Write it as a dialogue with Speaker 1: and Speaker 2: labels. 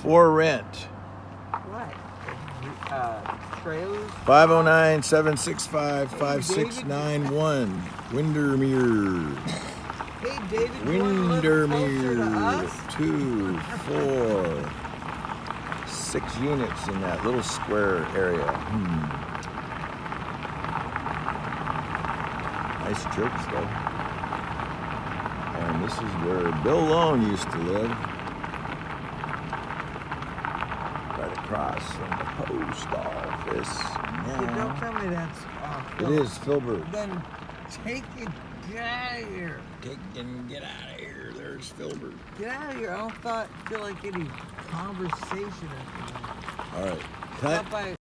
Speaker 1: For rent.
Speaker 2: What? Trailers?
Speaker 1: 509-765-5691. Windermere.
Speaker 2: Hey, David, you want to live closer to
Speaker 1: Windermere.
Speaker 2: us?
Speaker 1: 2, 4, 6 units in that little square area. Nice church, though. And this is where Bill Lone used to live. Right across from the post office.
Speaker 2: Don't tell me that's
Speaker 1: It is Filbert.
Speaker 2: Then take it. Get out of here.
Speaker 1: Get out of here. There's Filbert.
Speaker 2: Get out of here. I don't feel like any conversation.
Speaker 1: All right. Cut.
Speaker 2: Stop by.